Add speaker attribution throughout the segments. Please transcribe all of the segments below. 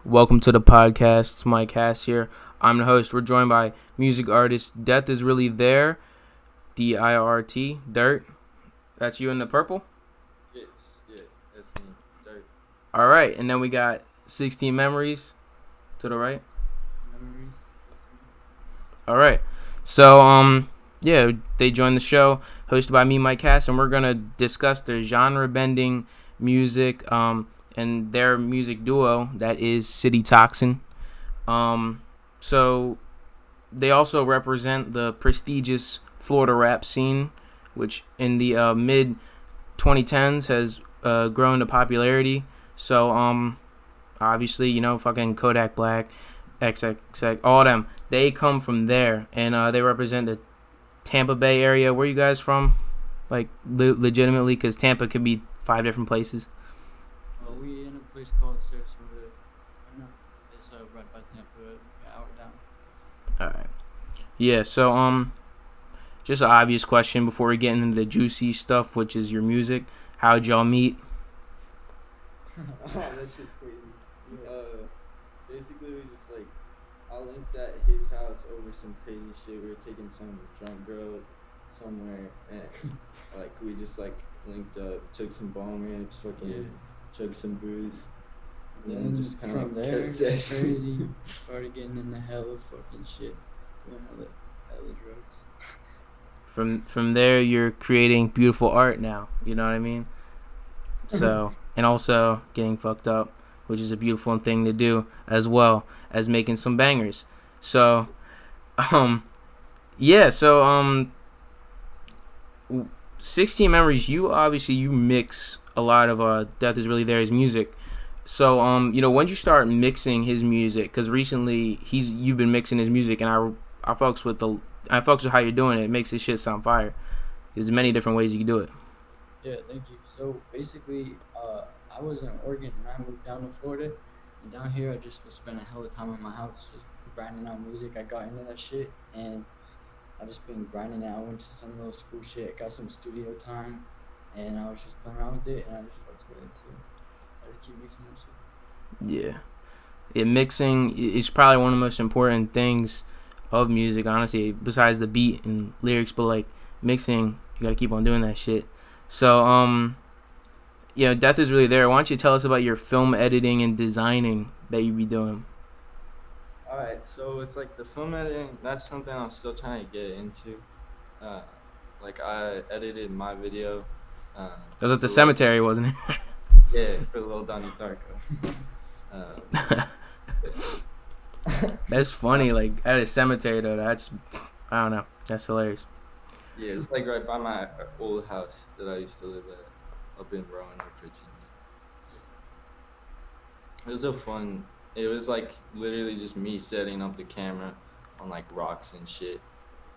Speaker 1: Welcome to the podcast. It's Mike Hass here. I'm the host. We're joined by music artist Death Is Really There, D.I.R.T, Dirt. That's you in the purple?
Speaker 2: Yes, that's me, Dirt.
Speaker 1: All right, and then we got 16 Memories to the right.
Speaker 2: Memories.
Speaker 1: All right. So, yeah, they joined the show, hosted by me, Mike Hass, and we're going to discuss their genre-bending music, and their music duo that is City Toxin. So they also represent the prestigious Florida rap scene, which in the mid 2010s has grown to popularity. So obviously, fucking Kodak Black, XXX, all them, they come from there, and they represent the Tampa Bay area. Where you guys from? Like legitimately, because Tampa could be 5 different places.
Speaker 2: We in a place called Sarasota. I know it's right by Tampa, an hour down.
Speaker 1: All right. Yeah. So just an obvious question before we get into the juicy stuff, which is your music. How'd y'all meet?
Speaker 3: That's just crazy. Basically, we just I linked at his house over some crazy shit. We were taking some drunk girl somewhere, and we just linked up, took some bong rips, chugged some booze, and then just kind of
Speaker 2: there,
Speaker 3: kept sessions.
Speaker 2: crazy. Started getting into hella fucking shit, doing hella drugs.
Speaker 1: From there, you're creating beautiful art now. You know what I mean? So, and also getting fucked up, which is a beautiful thing to do, as well as making some bangers. So, yeah. So, 16 Memories. You mix a lot of Death Is Really There's music. So, when you start mixing his music, because recently you've been mixing his music, and I fucks with how you're doing it. It makes this shit sound fire. There's many different ways you can do it.
Speaker 2: Yeah, thank you. So basically, I was in Oregon and I moved down to Florida. And down here, I just was spending a hell of time in my house, just grinding out music. I got into that shit, and I just been grinding it. I went to some little school shit, got some studio time, and I was just playing around with it, and I just fucked with it too. I just keep mixing that shit.
Speaker 1: Yeah, mixing is probably one of the most important things of music, honestly, besides the beat and lyrics. But mixing, you gotta keep on doing that shit. So, Death Is Really There. Why don't you tell us about your film editing and designing that you be doing?
Speaker 3: Alright, so it's the film editing, that's something I'm still trying to get into. I edited my video.
Speaker 1: That was at the cemetery, wasn't it?
Speaker 3: Yeah, for Lil Donnie Darko.
Speaker 1: That's funny. At a cemetery, though, I don't know. That's hilarious.
Speaker 3: Yeah, it's right by my old house that I used to live at up in Roanoke, Virginia. It was fun. It was literally just me setting up the camera on rocks and shit,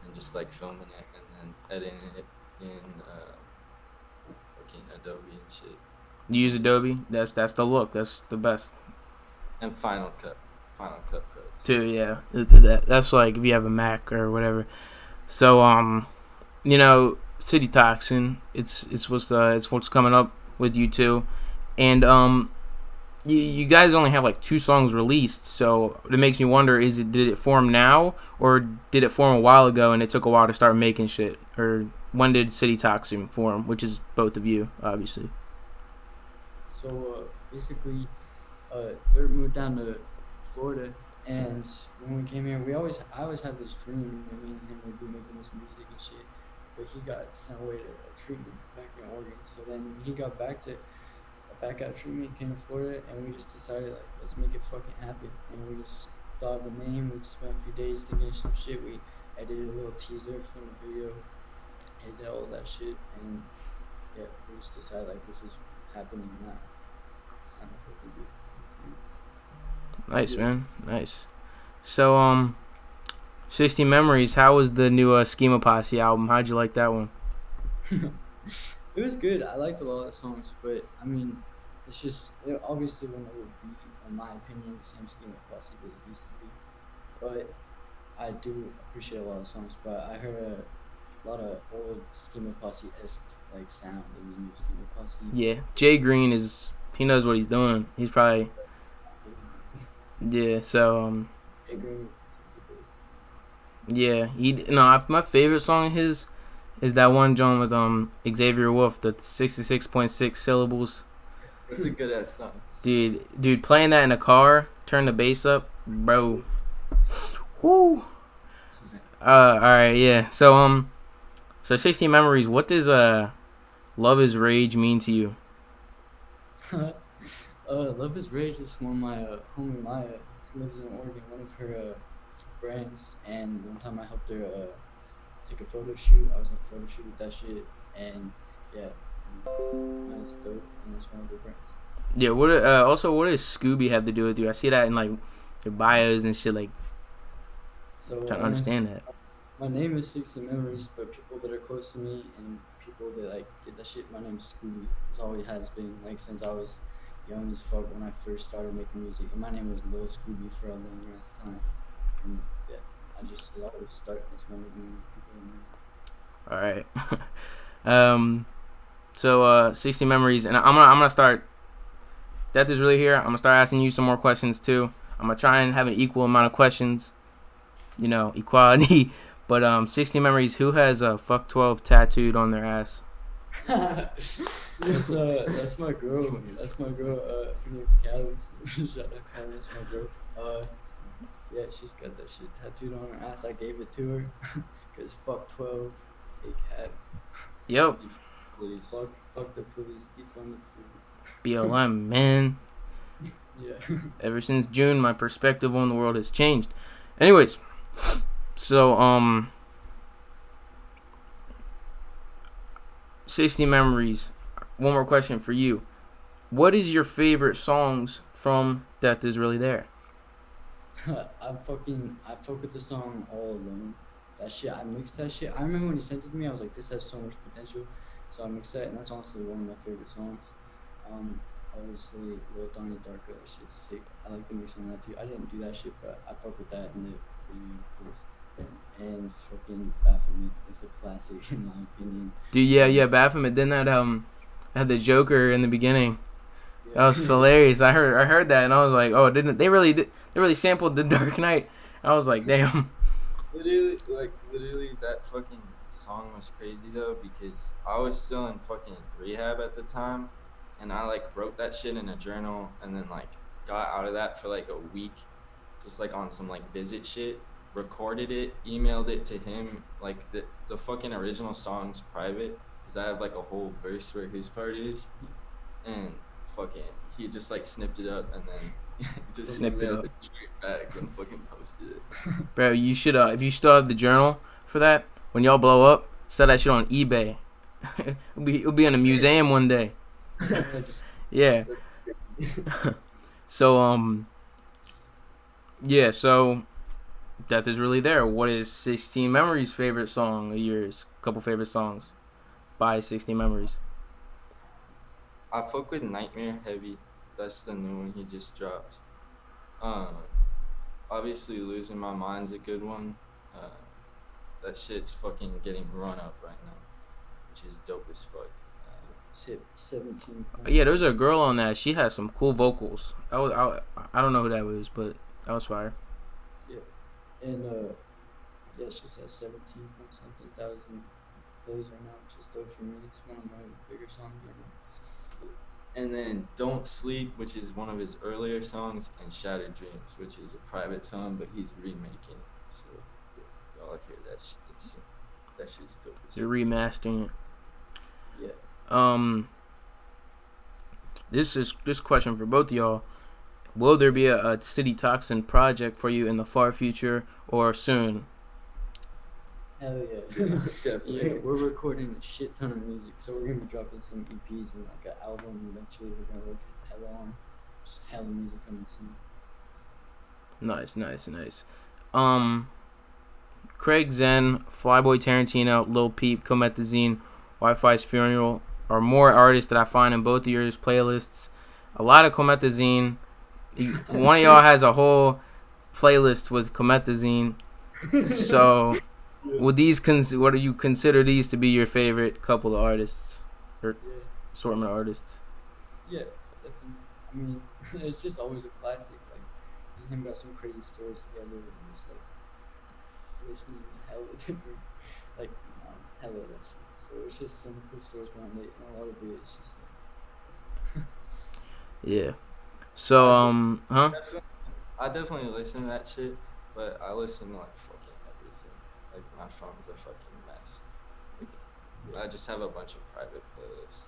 Speaker 3: and just filming it and then editing it in fucking Adobe and shit.
Speaker 1: You use Adobe? That's the look. That's the best.
Speaker 3: And Final Cut Pro.
Speaker 1: Too, yeah. That's if you have a Mac or whatever. So City Toxin. It's what's coming up with you too, and you guys only have 2 songs released, so it makes me wonder: did it form now, or did it form a while ago and it took a while to start making shit, or when did City Toxin form? Which is both of you, obviously.
Speaker 2: So basically, Dirt moved down to Florida, and when we came here, I always had this dream that me and him would be making this music and shit. But he got sent away to treatment back in Oregon. So then he got back out of treatment, came to Florida, and we just decided let's make it fucking happen. And we just thought of a name. We spent a few days thinking some shit. We edited a little teaser from the video, edited all that shit, and yeah, we just decided this is happening now. It's time to fucking do.
Speaker 1: Nice, man. Nice. So 60 Memories. How was the new Schema Posse album? How'd you like that one?
Speaker 2: It was good. I liked a lot of the songs, but I mean, it's just obviously will never be, in my opinion, the same Schema Posse that it used to be. But I do appreciate a lot of songs. But I heard a lot of old Schema Posse-esque sound in the new Schema Posse.
Speaker 1: Yeah, Jay Green he knows what he's doing. He's probably Yeah. So
Speaker 2: Hey, girl.
Speaker 1: yeah. My favorite song of his is that one John with Xavier Wulf, the 66.6 syllables.
Speaker 3: That's a good ass song.
Speaker 1: Dude, playing that in a car, turn the bass up, bro. Woo. All right, yeah. So 60 Memories. What does Love Is Rage mean to you?
Speaker 2: Love is Rage is one of my homie Maya. She lives in Oregon. One of her brands, and one time I helped her take a photo shoot. I was in a photo shoot with that shit, and yeah, that's dope. And that's one of her brands.
Speaker 1: Yeah. What does Scooby have to do with you? I see that in like your bios and shit. Like,
Speaker 2: So
Speaker 1: trying to understand that.
Speaker 2: my name is 60 Memories, but people that are close to me and people that like get that shit, my name's Scooby. It's always has been like since I was young as fuck when I first started making music. And my name was Lil Scooby for a long ass time. And yeah, it always start as one of the people.
Speaker 1: All right. So 60 Memories, and I'm gonna start. Death is really here. I'm gonna start asking you some more questions too. I'm gonna try and have an equal amount of questions. You know, equality. But 60 Memories. Who has fuck 12 tattooed on their ass?
Speaker 2: That's my girl. That's my girl. Her name's Callie. Shout out Callie. That's my girl. Yeah, she's got that shit tattooed on her ass. I gave it to her because fuck 12, a cat.
Speaker 1: Yep.
Speaker 3: Please.
Speaker 2: Fuck the police. Defund the
Speaker 1: BLM, man.
Speaker 2: police. Yeah.
Speaker 1: Ever since June, my perspective on the world has changed. Anyways, so 60 Memories. One more question for you. What is your favorite songs from Death Is Really There?
Speaker 2: I fuck with the song All Alone. That shit, I mixed that shit. I remember when he sent it to me, I was like, this has so much potential. So I mixed that, and that's honestly one of my favorite songs. Obviously, Lil Donnie Darko, that shit's sick. I like the mix on that too. I didn't do that shit, but I fuck with that and the and fucking Baphomet is a classic in my opinion.
Speaker 1: Dude, yeah, Baphomet. Then that had the Joker in the beginning.
Speaker 2: Yeah.
Speaker 1: That was hilarious. I heard that and I was like, oh, didn't they really sampled the Dark Knight? I was like, damn.
Speaker 3: Literally, that fucking song was crazy though because I was still in fucking rehab at the time, and I like wrote that shit in a journal and then like got out of that for like a week, just like on some like visit shit. Recorded it, emailed it to him. Like the fucking original song's private because I have like a whole verse where his part is, and fucking he just like snipped it up and then just
Speaker 1: Snipped it
Speaker 3: emailed
Speaker 1: up.
Speaker 3: it straight back and fucking posted it.
Speaker 1: Bro, you should if you still have the journal for that, when y'all blow up, sell that shit on eBay. it'll be in a museum one day. Yeah. So yeah, so Death Is Really There. What is 16 Memories' favorite song of yours? Couple favorite songs by 16 Memories.
Speaker 3: I fuck with Nightmare heavy. That's the new one he just dropped. Obviously Losing My Mind's a good one. That shit's fucking getting run up right now, which is dope as fuck.
Speaker 2: 17.
Speaker 1: Yeah, there's a girl on that. She has some cool vocals. I don't know who that was, but that was fire.
Speaker 2: Yeah, and yeah, she's at 17 point something thousand plays right now, which is dope for me. It's one of my bigger songs right now.
Speaker 3: And then Don't Sleep, which is one of his earlier songs, and Shattered Dreams, which is a private song, but he's remaking it. So yeah, y'all hear that shit. That shit's dope as
Speaker 1: They're
Speaker 3: fuck.
Speaker 1: remastering it.
Speaker 2: Yeah.
Speaker 1: This question for both of y'all. Will there be a City Toxin project for you in the far future or soon?
Speaker 2: Hell yeah.
Speaker 3: Definitely.
Speaker 2: Yeah, we're recording a shit ton of music, so we're gonna be dropping some EPs and like an album eventually. We're gonna work hella on. Just hella music coming soon.
Speaker 1: Nice. Craig Zen, Flyboy Tarantino, Lil Peep, Comethazine, Wi-Fi's Funeral are more artists that I find in both of yours playlists. A lot of Comethazine. One of y'all has a whole playlist with Comethazine. So, would what do you consider these to be your favorite couple of artists or
Speaker 2: Yeah.
Speaker 1: assortment of artists?
Speaker 2: Yeah, definitely. I mean, it's just always a classic. Like, him got some crazy stories together, and just like listening to hella different, like hella that shit. So it's just some cool stories behind it, and a lot of it is just like
Speaker 1: Yeah. So huh?
Speaker 3: I definitely listen to that shit, but I listen to like fucking everything. Like my phone's a fucking mess. Like I just have a bunch of private playlists.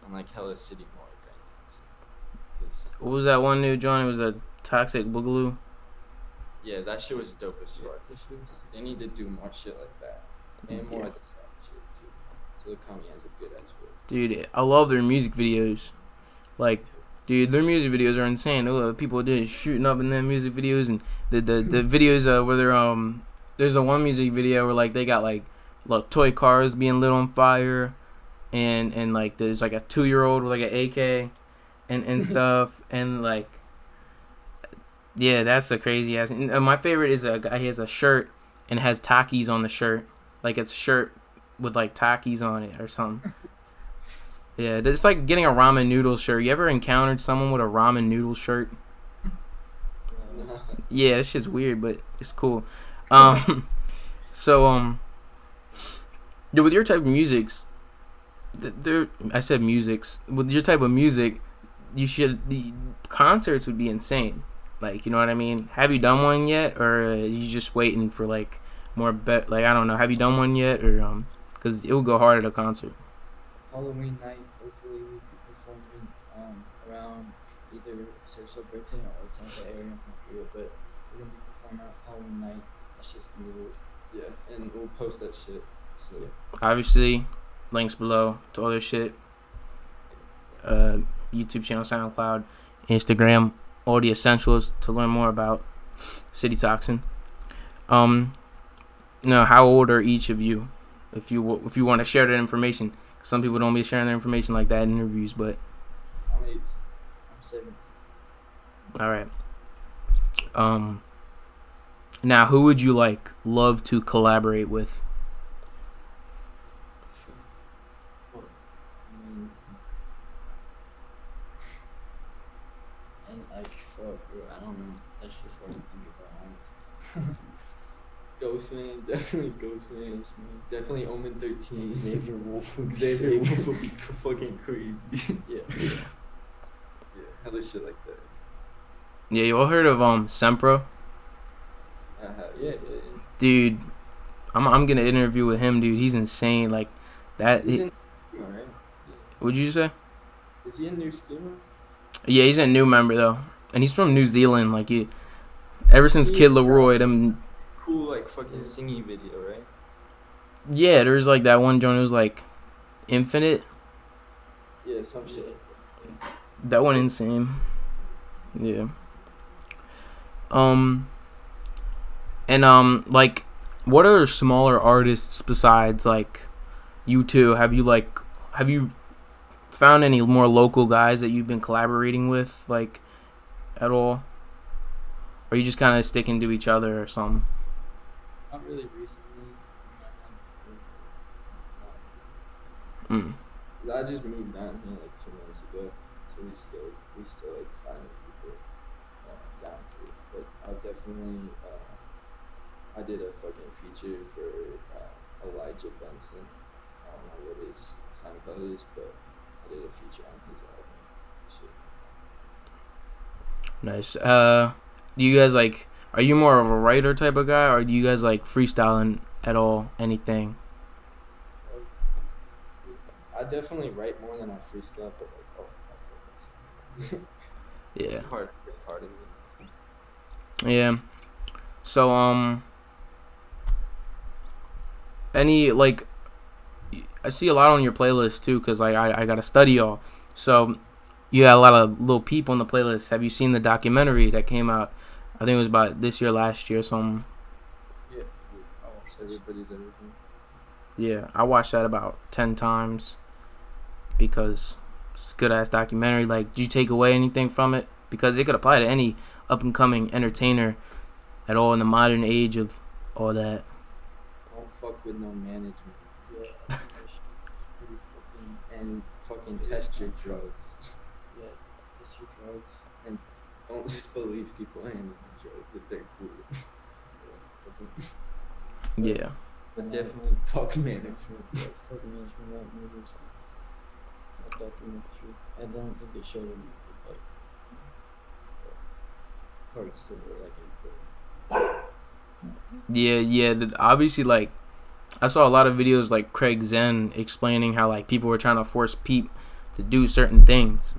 Speaker 3: I'm like hella city morgue right now.
Speaker 1: What was that one new joint? It was a Toxic Boogaloo.
Speaker 3: Yeah, that shit was dope as fuck.
Speaker 2: the shoes.
Speaker 3: They need to do more shit like that. And more of the sad shit too. So the Kami has a good ass voice.
Speaker 1: Dude, I love their music videos. Like, dude, their music videos are insane. People did shooting up in their music videos, and the videos where they're there's a one music video where like they got like toy cars being lit on fire, and like there's like a 2-year-old with like an AK and stuff, and like yeah, that's a crazy ass. And my favorite is a guy. He has a shirt and it has Takis on the shirt, like it's a shirt with like Takis on it or something. Yeah, it's like getting a ramen noodle shirt. You ever encountered someone with a ramen noodle shirt? Yeah, this shit's weird, but it's cool. So yeah, with your type of musics, I said musics. With your type of music, the concerts would be insane. Like, you know what I mean? Have you done one yet, or are you just waiting for like more? Like, I don't know. Have you done one yet, or because it will go hard at a concert.
Speaker 2: Halloween night, hopefully we'll be performing around either Sarasota or Tampa area, I'm not sure, but we're gonna be performing on Halloween night. That's just gonna be lit.
Speaker 3: Yeah, and we'll post that shit. So
Speaker 1: Obviously, links below to all their shit. YouTube channel, SoundCloud, Instagram, all the essentials to learn more about City Toxin. Now, how old are each of you? If you want to share that information, some people don't be sharing their information like that in interviews. But
Speaker 2: I'm 8. I'm 17.
Speaker 1: all right. Now, who would you love to collaborate with?
Speaker 2: And fuck, bro, I don't know. That's just hard to think about, honestly.
Speaker 3: Ghostman, definitely Ghostman. Definitely Omen 13.
Speaker 2: Xavier Wulf.
Speaker 3: Xavier Wulf would be fucking crazy. Yeah, hella shit like that.
Speaker 1: Yeah, you all heard of Sempra?
Speaker 3: Yeah.
Speaker 1: Dude, I'm gonna interview with him, dude. He's insane. Like that.
Speaker 3: He's in Schema, right?
Speaker 1: What'd you say?
Speaker 3: Is he a new Schema?
Speaker 1: Yeah, he's a new member though, and he's from New Zealand. Like ever since Kid Leroy, them.
Speaker 3: Cool, like fucking singing video, right?
Speaker 1: Yeah, there's like that one joint. It was like Infinite.
Speaker 3: Yeah, some shit.
Speaker 1: That one insane. Yeah. And like, what other smaller artists besides like you two have you found any more local guys that you've been collaborating with like at all? Or are you just kind of sticking to each other or something?
Speaker 2: Not really recently.
Speaker 3: I just moved down here like 2 months ago, so we still like finding people down to it. But I'll definitely I did a fucking feature for Elijah Benson. I don't know what his SoundCloud is, but I did a feature on his album. Shit.
Speaker 1: Nice. Do you guys are you more of a writer type of guy, or do you guys like freestyling at all? Anything?
Speaker 3: I definitely write more than I freestyle, but
Speaker 1: Yeah.
Speaker 3: It's hard in me.
Speaker 1: Yeah. So any I see a lot on your playlist too, cause I gotta study y'all. So you got a lot of little people on the playlist. Have you seen the documentary that came out? I think it was about this year, last year, something.
Speaker 3: Yeah. I watched Everybody's Everything.
Speaker 1: Yeah, I watched that about 10 times because it's a good ass documentary. Like, did you take away anything from it? Because it could apply to any up and coming entertainer at all in the modern age of all that.
Speaker 3: Don't fuck with no management.
Speaker 2: Yeah, that's pretty fucking.
Speaker 3: And fucking test your drugs.
Speaker 2: Yeah, test your drugs.
Speaker 3: And don't just believe people in drugs if they're cool.
Speaker 1: Yeah.
Speaker 3: But definitely fuck management.
Speaker 2: Yeah, fuck management rap movies. That documentary. I don't think they showed them like parts that were like important.
Speaker 1: Yeah. Obviously, like, I saw a lot of videos like Craig Zen explaining how like people were trying to force Peep to do certain things,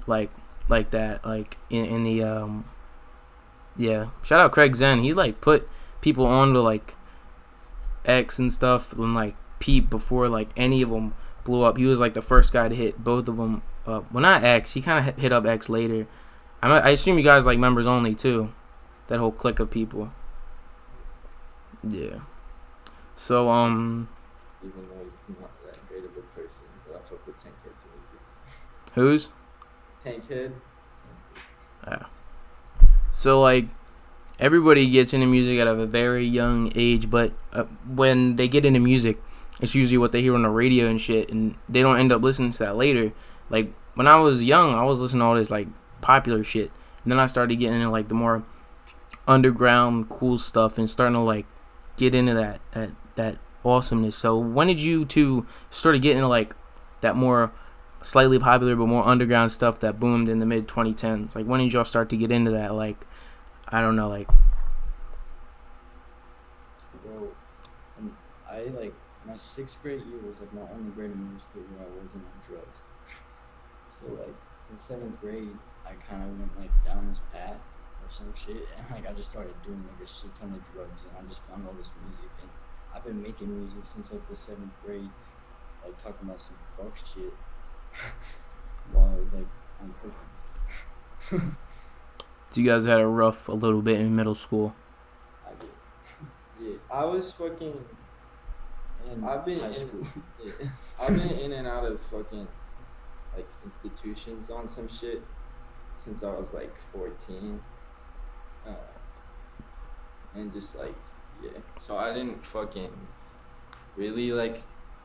Speaker 1: like that, like in the yeah. Shout out Craig Zen. He like put people on to like X and stuff, and like Peep before like any of them blew up. He was like the first guy to hit both of them up. Well, not X. He kind of hit up X later. I assume you guys like members only too. That whole clique of people. Yeah. So
Speaker 3: Even though he's not that great of a person, but I fuck with Tankhead's music.
Speaker 1: who's?
Speaker 3: Tankhead.
Speaker 1: Yeah. So like everybody gets into music at a very young age, but when they get into music, it's usually what they hear on the radio and shit, and they don't end up listening to that later. Like when I was young, I was listening to all this like popular shit, and then I started getting into like the more underground cool stuff and starting to like get into that awesomeness. So when did you two start to get into like that more slightly popular but more underground stuff that boomed in the mid 2010s? Like when did y'all start to get into that? Like I don't know, like
Speaker 2: Bro, I like my 6th grade year was like my only grade in middle school where I wasn't on drugs. So like in 7th grade, I kind of went like down this path or some shit, and like I just started doing like a shit ton of drugs, and I just found all this music, and I've been making music since like the 7th grade, like talking about some fuck shit while I was like on purpose.
Speaker 1: so you guys had a little bit in middle school.
Speaker 2: I did.
Speaker 3: Yeah, I was fucking.
Speaker 2: And
Speaker 3: I've been
Speaker 2: high
Speaker 3: in,
Speaker 2: school.
Speaker 3: yeah, I've been in and out of fucking like institutions on some shit since I was like 14, and just like yeah. So I didn't fucking really like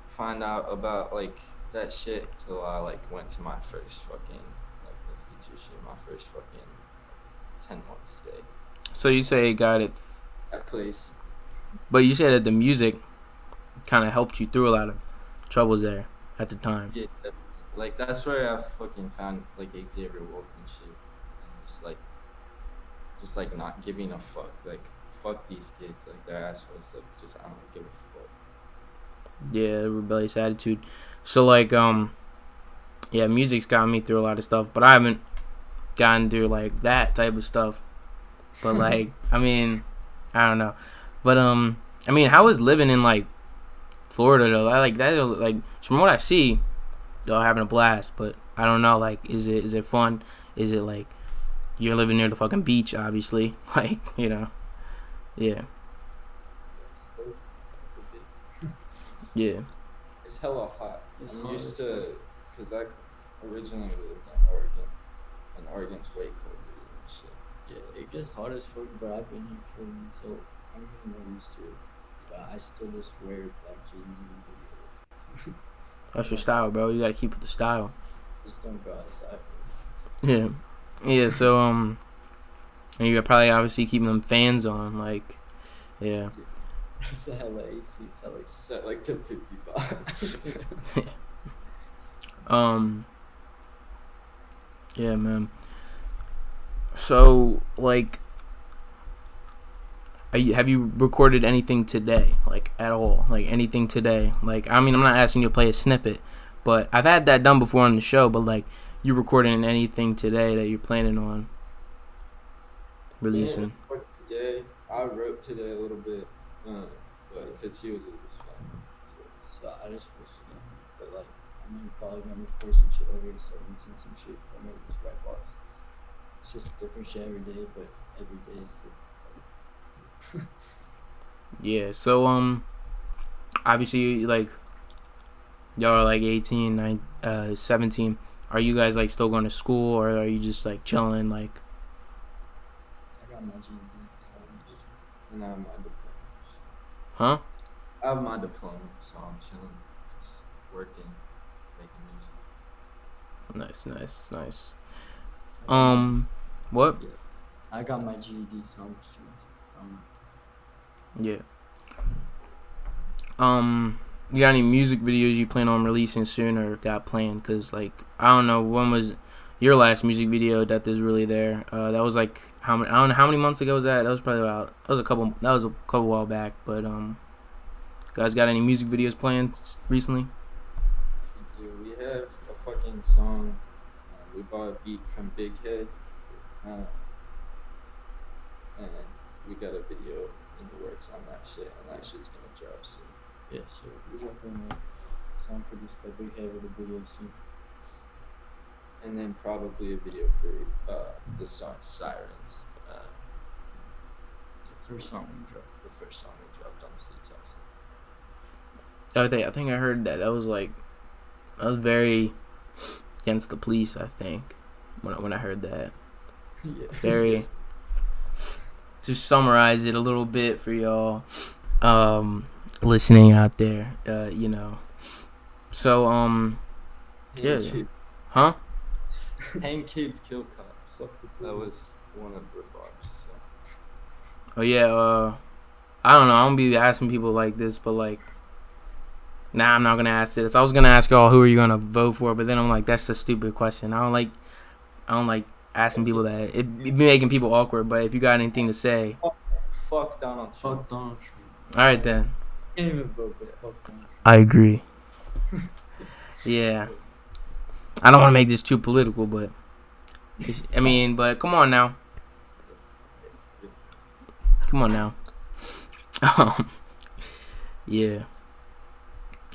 Speaker 3: find out about like that shit till I like went to my first fucking like institution, my first fucking 10-month stay.
Speaker 1: So you say got it,
Speaker 3: That place.
Speaker 1: but you said that the music kind of helped you through a lot of troubles there at the time.
Speaker 3: Yeah, like that's where I fucking found like Xavier Wulf and shit, and just like not giving a fuck, like fuck these kids, like their assholes, like just I don't give a fuck.
Speaker 1: Yeah, rebellious attitude. So like yeah, music's got me through a lot of stuff, but I haven't gotten through like that type of stuff. But like I mean, I don't know. But I mean, how is living in like Florida though? I like that, like from what I see, y'all having a blast, but I don't know, like is it fun? Is it like you're living near the fucking beach, obviously? Like, you know. Yeah.
Speaker 2: Still,
Speaker 1: Yeah.
Speaker 3: It's hella hot.
Speaker 2: It's
Speaker 3: I'm
Speaker 2: hot
Speaker 3: used
Speaker 2: as
Speaker 3: to, cause I originally lived in Oregon, and Oregon's way colder and shit.
Speaker 2: yeah, it gets hot as fuck, but I've been here for a minute, so I'm getting more used to it. But I still just wear black jeans and
Speaker 1: That's your style, bro. You gotta keep with the style.
Speaker 2: just don't go outside.
Speaker 1: Yeah. Yeah, so and you're probably obviously keeping them fans on, like yeah.
Speaker 2: It's hella AC. It's hella
Speaker 3: Set like to 55.
Speaker 1: Yeah, man. So like have you recorded anything today, like at all, like anything today? Like I mean, I'm not asking you to play a snippet, but I've had that done before on the show. But like, you recording anything today that you're planning on releasing?
Speaker 3: Yeah, today, I wrote today a little bit, but because he was a loose fan.
Speaker 2: So I just was, but like I'm probably gonna record some shit over to start mixing some shit. Or maybe just write bars. It's just different shit every day, but every day is the.
Speaker 1: Yeah. So obviously like y'all are like 18, 17. Are you guys like still going to school, or are you just like chilling? Like,
Speaker 2: I got my GED, so I'm just.
Speaker 3: And I have my diploma.
Speaker 1: huh?
Speaker 3: I have my diploma, so I'm chilling, just working, making music.
Speaker 1: Nice. What?
Speaker 2: Yeah. I got my GED, so I'm just
Speaker 1: Yeah. You got any music videos you plan on releasing soon or got planned? Cause like I don't know, when was your last music video that is really there? That was like how many? I don't know how many months ago was that. That was probably about. That was a couple. That was a couple while back. But guys, got any music videos planned recently?
Speaker 3: We do. We have a fucking song. We bought a beat from Big Head, and we got a video in the works on that shit, and that shit's gonna drop soon.
Speaker 2: yeah. So we're dropping a song produced by Big Head with a video soon.
Speaker 3: And then probably a video for the song Sirens.
Speaker 2: The first song we dropped.
Speaker 3: The first song we dropped on City Toxin.
Speaker 1: I think I heard that. That was very against the police. I think when I heard that.
Speaker 2: Yeah.
Speaker 1: Very. To summarize it a little bit for y'all, listening out there, you know. So yeah. Huh?
Speaker 3: Hang kids, kill cops. That was one of the bars. So.
Speaker 1: Oh yeah, I don't know. I don't be asking people like this, but like, nah, I'm not gonna ask this. I was gonna ask y'all who are you gonna vote for, but then I'm like, that's a stupid question. I don't like asking people that. It be making people awkward. But if you got anything to say,
Speaker 3: Fuck Donald Trump.
Speaker 2: Fuck Donald Trump.
Speaker 1: all right then.
Speaker 2: Can't even vote, but fuck Donald Trump.
Speaker 1: I agree. Yeah, I don't want to make this too political, but but come on now. Come on now. Yeah.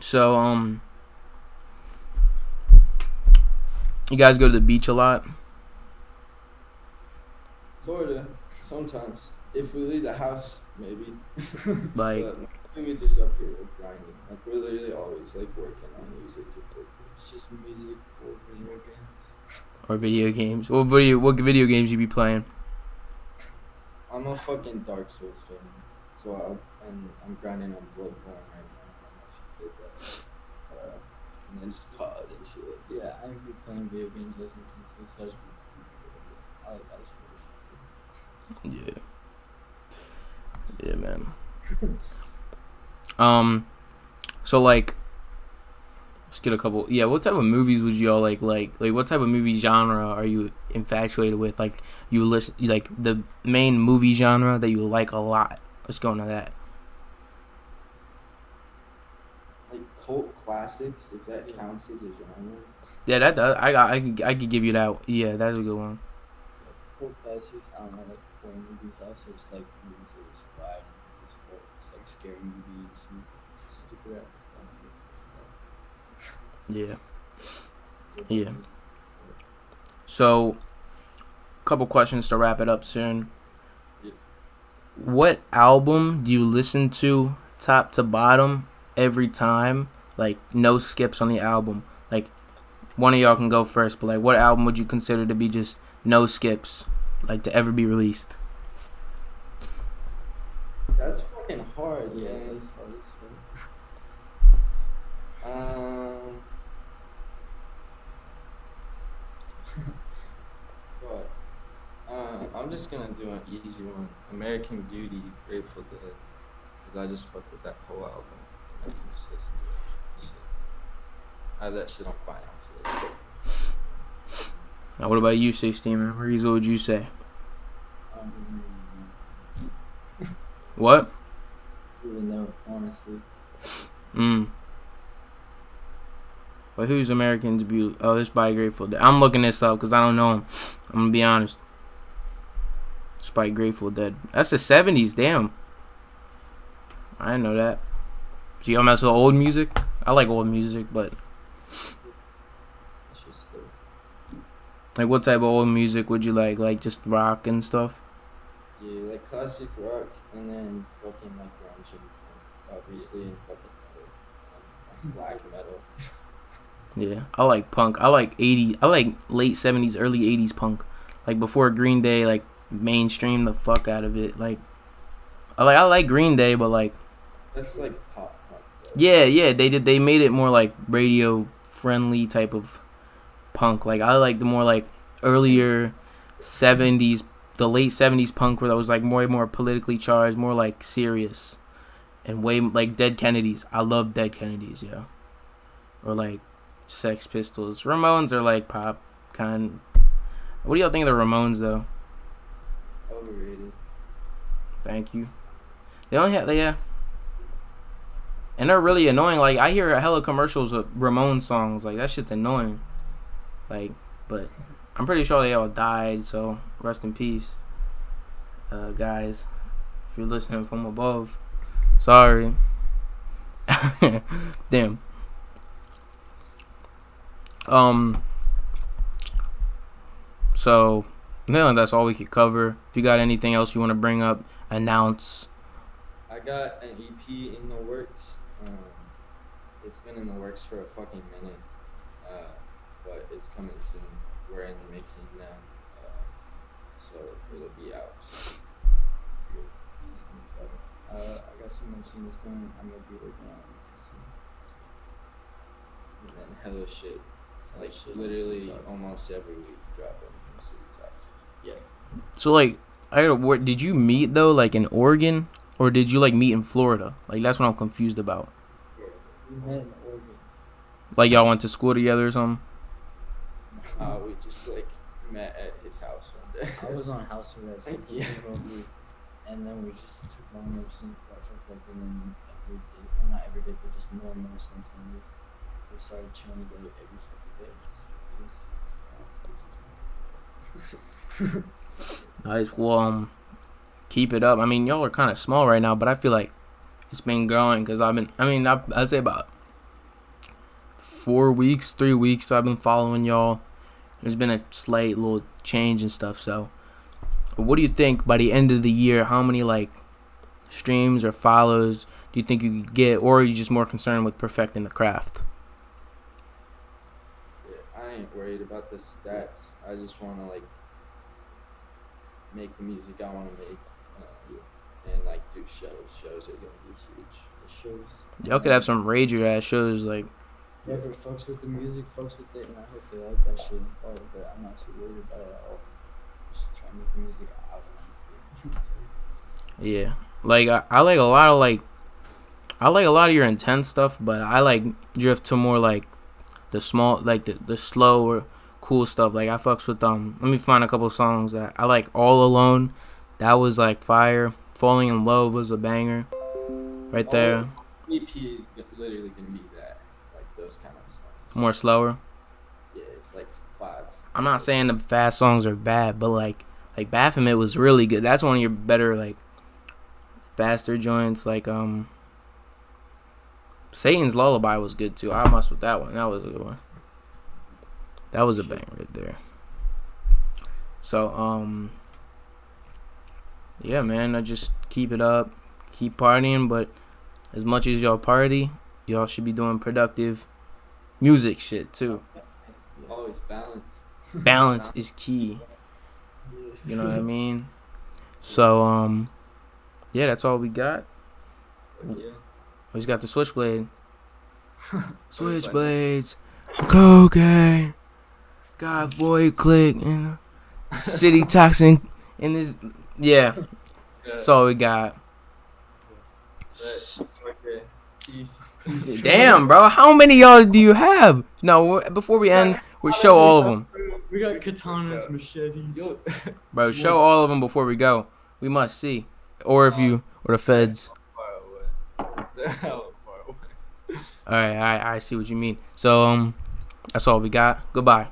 Speaker 1: So, you guys go to the beach a lot?
Speaker 3: Sorta. Sometimes. If we leave the house, maybe.
Speaker 1: Like,
Speaker 3: But maybe just up here like grinding. Like we're literally always like working on music.
Speaker 2: It's just music or video games.
Speaker 1: or video games? What video games you be playing?
Speaker 3: I'm a fucking Dark Souls fan. So I'm grinding on Bloodborne right now. I don't know if you did that. And then just COD and shit.
Speaker 2: Yeah, I ain't been playing video games as intensely, so I just
Speaker 1: Yeah. Yeah, man. So like, let's get a couple. Yeah, what type of movies would y'all like? Like what type of movie genre are you infatuated with? Like you listen, like the main movie genre that you like a lot. Let's go into that.
Speaker 3: Like cult classics, if that counts as a genre.
Speaker 1: Yeah, that does. I could give you that. Yeah, that's a good one.
Speaker 2: Cool classics. I don't know, like horror movies. I also just like movies that was fried. It's like scary movies and stupid ass stuff.
Speaker 1: Yeah. Yeah. So, couple questions to wrap it up soon.
Speaker 3: Yeah.
Speaker 1: What album do you listen to top to bottom every time? Like no skips on the album. Like one of y'all can go first, but like what album would you consider to be just no skips, like to ever be released?
Speaker 3: That's fucking hard,
Speaker 2: Yeah,
Speaker 3: man.
Speaker 2: it's hard as fuck.
Speaker 3: Fuck. I'm just gonna do an easy one. American Beauty, Grateful Dead, cause I just fuck with that whole album. I can just listen to that shit. I have that shit on vinyl. So.
Speaker 1: Now, what about you, 16 memories? What would you say?
Speaker 2: I don't really know.
Speaker 1: What?
Speaker 2: Really know, honestly.
Speaker 1: But who's American Debut? Oh, it's by Grateful Dead. I'm looking this up because I don't know him. I'm gonna be honest. It's by Grateful Dead. That's the 70s. Damn. I didn't know that. So y'all mess with old music? I like old music, but
Speaker 2: It's just
Speaker 1: like what type of old music would you like? Like just rock and stuff?
Speaker 3: Yeah, like classic rock, and then fucking like grunge and obviously and fucking metal, and black metal.
Speaker 1: Yeah, I like punk. I like 80s. I like late 70s, early 80s punk. Like before Green Day, like mainstream the fuck out of it. Like I like Green Day, but like
Speaker 3: That's like pop punk. Though.
Speaker 1: yeah, they made it more like radio friendly type of punk. Like I like the more like earlier '70s, the late '70s punk where that was like more politically charged, more like serious, and way like Dead Kennedys. I love Dead Kennedys, yeah. Or like Sex Pistols. Ramones are like pop kind. What do y'all think of the Ramones though?
Speaker 3: Overrated.
Speaker 1: Thank you. They only have yeah. And they're really annoying. Like I hear hella commercials with Ramones songs. Like that shit's annoying. Like, but I'm pretty sure they all died. So rest in peace, guys. If you're listening from above, sorry. Damn. So, no, that's all we could cover. If you got anything else you want to bring up, announce.
Speaker 3: I got an EP in the works. It's been in the works for a fucking minute, but it's coming soon. We're in the mixing now, so it'll be out.
Speaker 2: I got some more singles coming. I'm gonna be working on
Speaker 3: And then hella shit, like
Speaker 2: shit,
Speaker 3: literally
Speaker 2: Toxin.
Speaker 3: almost every week dropping from City Toxin. Yeah.
Speaker 1: So, like, did you meet though, like in Oregon, or did you like meet in Florida? Like that's what I'm confused about.
Speaker 2: We met in Oregon.
Speaker 1: Like y'all went to school together or something?
Speaker 3: We just like met at his house one day.
Speaker 2: I was on house arrest. And he
Speaker 3: Yeah.
Speaker 2: came over, and then we just took long rips and got fucked up, and then every day, well, not every day, but just more and more since then. We started chilling together every fucking day.
Speaker 1: Nice. Well, keep it up. I mean, y'all are kind of small right now, but I feel like it's been growing because I'd say about 3 weeks. I've been following y'all. There's been a slight little change and stuff. So, what do you think by the end of the year? How many like streams or follows do you think you could get, or are you just more concerned with perfecting the craft?
Speaker 3: Yeah, I ain't worried about the stats. I just want to like make the music I want to make, and like do shows. Shows are gonna be huge.
Speaker 2: The shows.
Speaker 1: Y'all could have some rager ass shows like.
Speaker 2: Whoever fucks with the music, fucks with it, and I hope they like that shit and follow, but I'm not too worried about it at all. Just trying to make the music I want to do.
Speaker 1: Yeah, like I like a lot of I like a lot of your intense stuff, but I like drift to more like the small, like the slow or cool stuff. Like I fucks with Let me find a couple songs that I like. All Alone, that was like fire. Falling in Love was a banger, right there.
Speaker 3: EP is literally gonna be that, like those kind of songs.
Speaker 1: More slower.
Speaker 3: Yeah, it's like 5.
Speaker 1: I'm not saying the fast songs are bad, but like Baphomet was really good. That's one of your better like faster joints. Like Satan's Lullaby was good too. I messed with that one. That was a good one. That was a bang right there. So yeah, man, I just keep it up, keep partying, but as much as y'all party, y'all should be doing productive music shit too.
Speaker 3: Always balance.
Speaker 1: Balance is key. You know what I mean? So yeah, that's all we got.
Speaker 2: Yeah.
Speaker 1: We just got the switchblade. Switchblades. Cocaine. God boy click and City Toxin in this. Yeah. That's all we got.
Speaker 3: Okay. Peace.
Speaker 1: Damn, bro. How many y'all do you have? No, before we end, we show all of them.
Speaker 2: We got katanas, machetes.
Speaker 1: Bro, show all of them before we go. We must see. Or if you, or the feds.
Speaker 3: Far away. They're hella far away.
Speaker 1: Alright, I see what you mean. So, that's all we got. Goodbye.